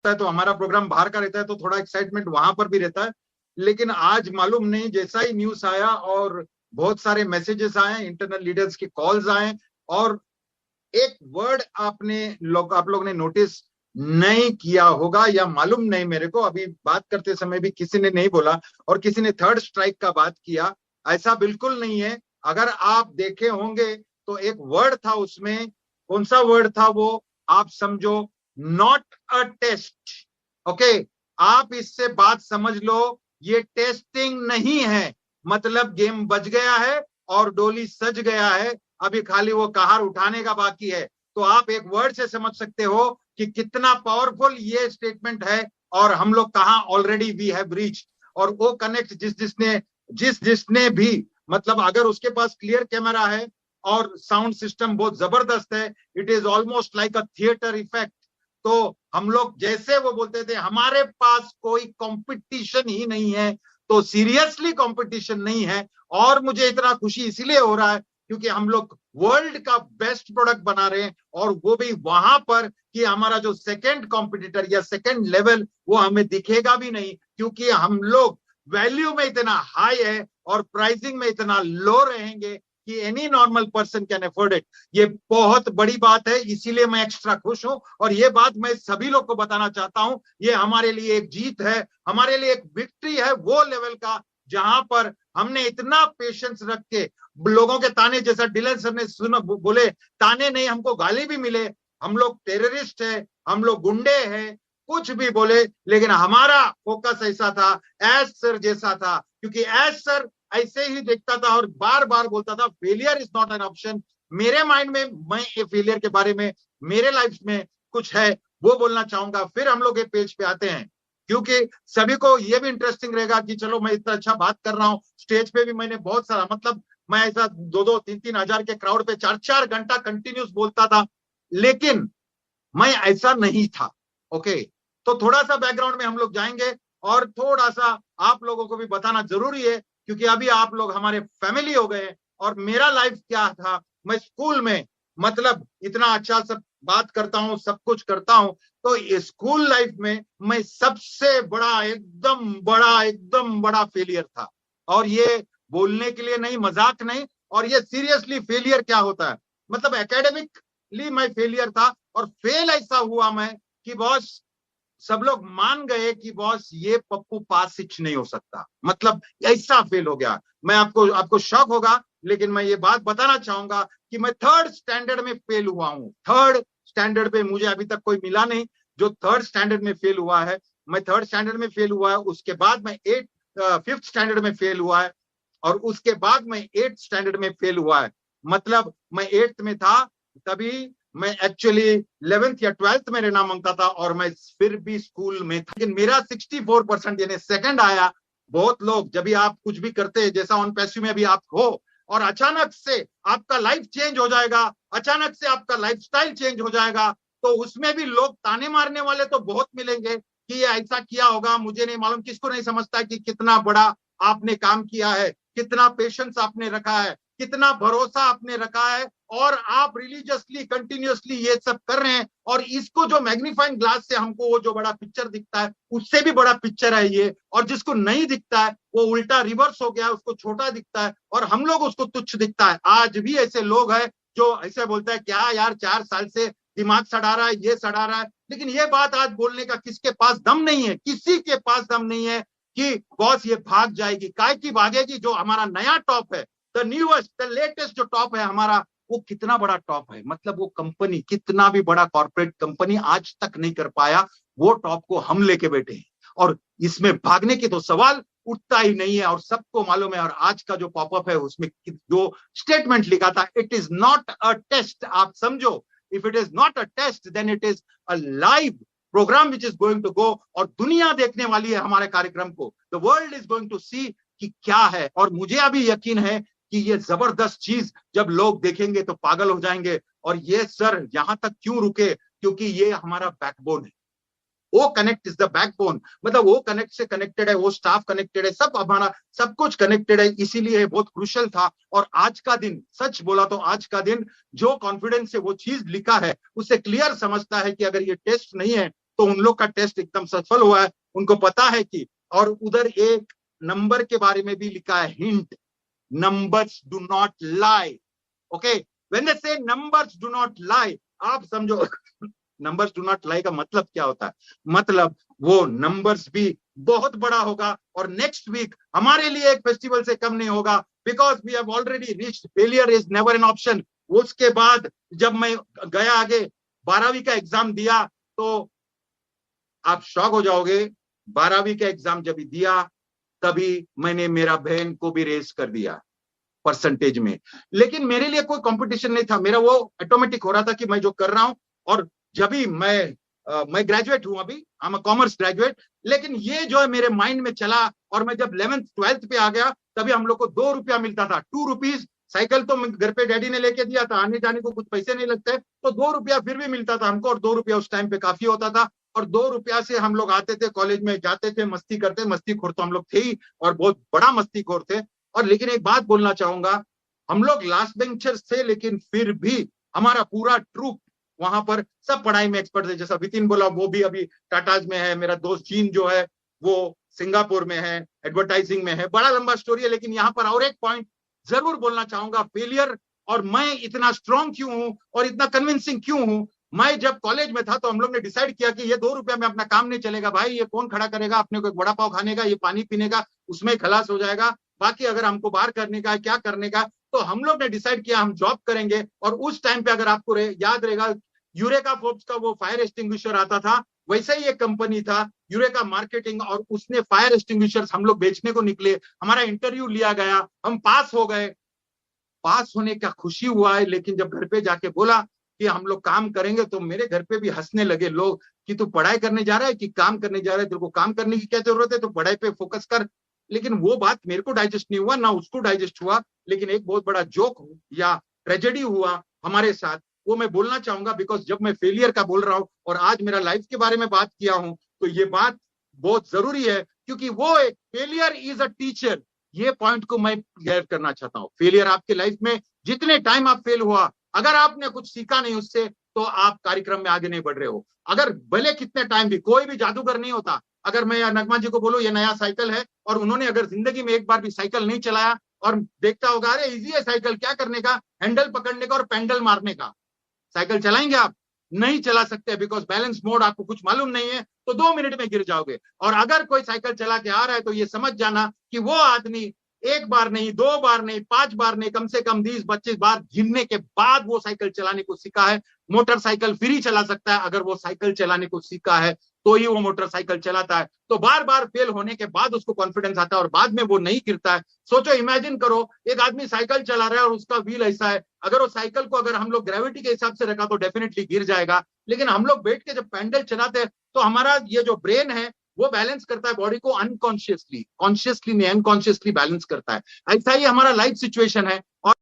होता है तो हमारा प्रोग्राम बाहर का रहता है तो थोड़ा एक्साइटमेंट वहां पर भी रहता है। लेकिन आज मालूम नहीं, जैसा ही न्यूज आया और बहुत सारे मैसेजेस आए, इंटरनल लीडर्स के कॉल्स आए, और एक वर्ड आप लोग ने नोटिस नहीं किया होगा या मालूम नहीं मेरे को, अभी बात करते समय भी किसी ने नहीं बोला और किसी ने थर्ड स्ट्राइक का बात किया, ऐसा बिल्कुल नहीं है। अगर आप देखे होंगे तो एक वर्ड था उसमें, कौन सा वर्ड था वो आप समझो, नॉट अ टेस्ट। ओके, आप इससे बात समझ लो, ये टेस्टिंग नहीं है, मतलब गेम बज गया है और डोली सज गया है, अभी खाली वो कहार उठाने का बाकी है। तो आप एक वर्ड से समझ सकते हो कि कितना पावरफुल ये स्टेटमेंट है और हम लोग कहां ऑलरेडी वी हैव रीच। और वो कनेक्ट जिस जिसने भी, मतलब अगर उसके पास क्लियर कैमरा है और साउंड सिस्टम बहुत जबरदस्त है, it is almost like a theatre effect. तो हम लोग जैसे वो बोलते थे हमारे पास कोई कंपटीशन ही नहीं है, तो सीरियसली कंपटीशन नहीं है। और मुझे इतना खुशी इसीलिए हो रहा है क्योंकि हम लोग वर्ल्ड का बेस्ट प्रोडक्ट बना रहे हैं, और वो भी वहां पर कि हमारा जो सेकंड कॉम्पिटिटर या सेकंड लेवल वो हमें दिखेगा भी नहीं, क्योंकि हम लोग वैल्यू में इतना हाई है और प्राइसिंग में इतना लो रहेंगे कि any normal person can afford it. ये बहुत बड़ी बात है, इसीलिए मैं एक्स्ट्रा खुश हूं और ये बात मैं सभी लोग को बताना चाहता हूं। ये हमारे लिए एक जीत है, हमारे लिए एक विक्ट्री है वो लेवल का, जहां पर हमने इतना पेशेंस रख के लोगों के ताने, जैसा डिलन सर ने सुना बोले, ताने नहीं हमको गाली भी मिले, हम लोग टेररिस्ट है, हम लोग गुंडे हैं, कुछ भी बोले, लेकिन हमारा फोकस ऐसा था, एस सर जैसा था, क्योंकि एस सर ऐसे ही देखता था और बार बार बोलता था failure is not an option. मेरे माइंड में, मैं ये फेलियर के बारे में मेरे लाइफ में कुछ है वो बोलना चाहूंगा। फिर हम लोग ये पेज पे आते हैं, क्योंकि सभी को ये भी इंटरेस्टिंग रहेगा कि चलो मैं इतना अच्छा बात कर रहा हूँ, स्टेज पे भी मैंने बहुत सारा, मतलब मैं ऐसा 2-2, 3-3 हजार के क्राउड पे 4-4 घंटा कंटिन्यूस बोलता था, लेकिन मैं ऐसा नहीं था। ओके, तो थोड़ा सा बैकग्राउंड में हम लोग जाएंगे और थोड़ा सा आप लोगों को भी बताना जरूरी है, क्योंकि अभी आप लोग हमारे फैमिली हो गए। और मेरा लाइफ क्या था, मैं स्कूल में, मतलब इतना अच्छा सब बात करता हूँ, सब कुछ करता हूँ, तो स्कूल लाइफ में मैं सबसे बड़ा, एकदम बड़ा फेलियर था। और ये बोलने के लिए नहीं, मजाक नहीं, और ये सीरियसली फेलियर क्या होता है, मतलब एकेडमिकली मैं फेलियर था। और फेल ऐसा हुआ मैं कि बॉस, सब लोग मान गए कि बॉस ये पप्पू पास हिच नहीं हो सकता, मतलब ऐसा फेल हो गया। मैं आपको शौक होगा, लेकिन मैं ये बात बताना चाहूंगा कि मैं थर्ड स्टैंडर्ड में फेल हुआ हूं। थर्ड स्टैंडर्ड पे मुझे अभी तक कोई मिला नहीं जो थर्ड स्टैंडर्ड में फेल हुआ है। मैं थर्ड स्टैंडर्ड में फेल हुआ है, उसके बाद मैं फिफ्थ स्टैंडर्ड में फेल हुआ है, और उसके बाद मैं 8th स्टैंडर्ड में फेल हुआ है। मतलब मैं 8th में था तभी मैं एक्चुअली 11th या 12th में रहना मांगता था, और मैं फिर भी स्कूल में था, लेकिन मेरा 64% यानी सेकंड आया। बहुत लोग, जब भी आप कुछ भी करते हैं, जैसा ऑन पैसिव में भी आप हो, और अचानक से आपका लाइफ चेंज हो जाएगा, अचानक से आपका लाइफस्टाइल चेंज हो जाएगा, तो उसमें भी लोग ताने मारने वाले तो बहुत मिलेंगे कि ये ऐसा किया होगा, मुझे नहीं मालूम। किसको नहीं समझता कि कितना बड़ा आपने काम किया है, कितना पेशेंस आपने रखा है, कितना भरोसा आपने रखा है, और आप रिलीजियसली कंटिन्यूअसली ये सब कर रहे हैं। और इसको जो मैग्नीफाइंग ग्लास से हमको वो जो बड़ा पिक्चर दिखता है, उससे भी बड़ा पिक्चर है ये, और जिसको नहीं दिखता है वो उल्टा रिवर्स हो गया, उसको छोटा दिखता है और हम लोग उसको तुच्छ दिखता है। आज भी ऐसे लोग हैं जो ऐसे बोलते हैं क्या यार 4 साल से दिमाग सड़ा रहा है, ये सड़ा रहा है, लेकिन ये बात आज बोलने का किसके पास दम नहीं है, किसी के पास दम नहीं है कि बॉस ये भाग जाएगी। काय की भागेगी? जो हमारा नया टॉप है, द न्यूएस्ट, द लेटेस्ट जो टॉप है हमारा, वो कितना बड़ा टॉप है, मतलब वो कंपनी, कितना भी बड़ा कॉर्पोरेट कंपनी आज तक नहीं कर पाया, वो टॉप को हम लेके बैठे हैं, और इसमें भागने की तो सवाल उठता ही नहीं है। और सबको मालूम है, और आज का जो पॉपअप है उसमें जो स्टेटमेंट लिखा था, it is not a test, आप समझो, if it is not a test then it is a live programme which is going to go, और दुनिया देखने वाली है हमारे कार्यक्रम को, the world is going to see कि क्या है। और मुझे अभी यकीन है कि ये जबरदस्त चीज जब लोग देखेंगे तो पागल हो जाएंगे। और ये सर यहां तक क्यों रुके, क्योंकि ये हमारा बैकबोन है, वो कनेक्ट इज द बैकबोन, मतलब वो कनेक्ट से कनेक्टेड है, वो स्टाफ कनेक्टेड है, सब हमारा सब कुछ कनेक्टेड है, इसीलिए बहुत क्रूशियल था। और आज का दिन, सच बोला तो आज का दिन जो कॉन्फिडेंस से वो चीज लिखा है, उससे क्लियर समझता है कि अगर ये टेस्ट नहीं है तो उन लोग का टेस्ट एकदम सफल हुआ है, उनको पता है कि, और उधर एक नंबर के बारे में भी लिखा है, hint, numbers do not lie. Okay, when they say numbers do not lie, आप समझो numbers do not lie का मतलब क्या होता है? मतलब वो numbers भी बहुत बड़ा होगा और नेक्स्ट वीक हमारे लिए एक फेस्टिवल से कम नहीं होगा, because we have already reached, failure is never an option. उसके बाद जब मैं गया आगे 12वीं का एग्जाम दिया तो आप शॉक हो जाओगे, 12वीं का एग्जाम जब दिया तभी मैंने मेरा बहन को भी रेस कर दिया परसेंटेज में। लेकिन मेरे लिए कोई कंपटीशन नहीं था, मेरा वो ऑटोमेटिक हो रहा था कि मैं जो कर रहा हूं। और जब भी मैं ग्रेजुएट हूं, अभी I am a commerce graduate, लेकिन ये जो है मेरे माइंड में चला। और मैं जब 11th 12th पे आ गया तभी हम लोग को 2 रुपया मिलता था, 2 रुपीज। साइकिल तो घर पे डैडी ने लेके दिया था, आने जाने को कुछ पैसे नहीं लगते, तो 2 रुपया फिर भी मिलता था हमको। और 2 रुपया उस टाइम पे काफी होता था। और 2 रुपया से हम लोग आते थे कॉलेज में, जाते थे, मस्ती करते, मस्तीखोर तो हम लोग थे ही और बहुत बड़ा मस्तीखोर थे। और लेकिन एक बात बोलना चाहूंगा, हम लोग लास्ट बेंचर्स थे लेकिन फिर भी हमारा पूरा ट्रूप वहां पर सब पढ़ाई में एक्सपर्ट थे। जैसा वितिन बोला, वो भी अभी टाटाज में है, मेरा दोस्त चीन जो है वो सिंगापुर में है, एडवर्टाइजिंग में है। बड़ा लंबा स्टोरी है, लेकिन यहाँ पर और एक पॉइंट जरूर बोलना चाहूंगा, फेलियर और मैं इतना स्ट्रांग क्यों हूं और इतना कन्विंसिंग क्यों हूं। मैं जब कॉलेज में था तो हम लोग ने डिसाइड किया कि ये 2 रुपया में अपना काम नहीं चलेगा भाई, ये कौन खड़ा करेगा अपने को, एक बड़ा पाव खाने का, ये पानी पीने का, उसमें खलास हो जाएगा। बाकी अगर हमको बाहर करने का है, क्या करने का, तो हम लोग ने डिसाइड किया हम जॉब करेंगे। और उस टाइम पे अगर आपको याद रहेगा, यूरेका फोर्ब्स का वो फायर एक्सटिंग्विशर आता था, वैसे ही एक कंपनी था यूरेका मार्केटिंग, और उसने फायर एक्सटिंग्विशर्स हम लोग बेचने को निकले। हमारा इंटरव्यू लिया गया, हम पास हो गए। पास होने का खुशी हुआ है, लेकिन जब घर पे जाके बोला कि हम लोग काम करेंगे तो मेरे घर पे भी हंसने लगे लोग कि तू पढ़ाई करने जा रहा है कि काम करने जा रहा है, तेरे को काम करने की क्या जरूरत है, तो पढ़ाई पे फोकस कर। लेकिन वो बात मेरे को डाइजेस्ट नहीं हुआ, ना उसको डाइजेस्ट हुआ। लेकिन एक बहुत बड़ा जोक या ट्रेजेडी हुआ हमारे साथ, वो मैं बोलना चाहूंगा, बिकॉज जब मैं फेलियर का बोल रहा हूँ और आज मेरा लाइफ के बारे में बात किया हूं, तो ये बात बहुत जरूरी है, क्योंकि वो एक फेलियर इज अ टीचर, ये पॉइंट को मैं क्लियर करना चाहता हूँ। फेलियर आपके लाइफ में जितने टाइम आप फेल हुआ, अगर आपने कुछ सीखा नहीं उससे, तो आप कार्यक्रम में आगे नहीं बढ़ रहे हो। अगर भले कितने टाइम भी, कोई भी जादूगर नहीं होता। अगर मैं नगमा जी को बोलूं ये नया साइकिल है, और उन्होंने अगर जिंदगी में एक बार भी साइकिल नहीं चलाया, और देखता होगा अरे इजी है साइकिल, क्या करने का, हैंडल पकड़ने का और पैडल मारने का, साइकिल चलाएंगे आप? नहीं चला सकते, बिकॉज बैलेंस मोड आपको कुछ मालूम नहीं है, तो 2 मिनट में गिर जाओगे। और अगर कोई साइकिल चला के आ रहा है तो ये समझ जाना कि वो आदमी 1 बार नहीं, 2 बार नहीं, 5 बार नहीं, कम से कम 20-25 बार गिरने के बाद वो साइकिल चलाने को सीखा है। मोटरसाइकिल फिर ही चला सकता है अगर वो साइकिल चलाने को सीखा है, तो ही वो मोटरसाइकिल चलाता है। तो बार बार फेल होने के बाद उसको कॉन्फिडेंस आता है और बाद में वो नहीं गिरता है। सोचो, इमेजिन करो, एक आदमी साइकिल चला रहा है और उसका व्हील ऐसा है, अगर वो साइकिल को अगर हम लोग ग्रेविटी के हिसाब से रखा तो डेफिनेटली गिर जाएगा। लेकिन हम लोग बैठ के जब पैडल चलाते हैं तो हमारा ये जो ब्रेन है वो बैलेंस करता है बॉडी को अनकॉन्शियसली, कॉन्शियसली नहीं, अनकॉन्शियसली बैलेंस करता है। ऐसा ही हमारा लाइफ सिचुएशन है। और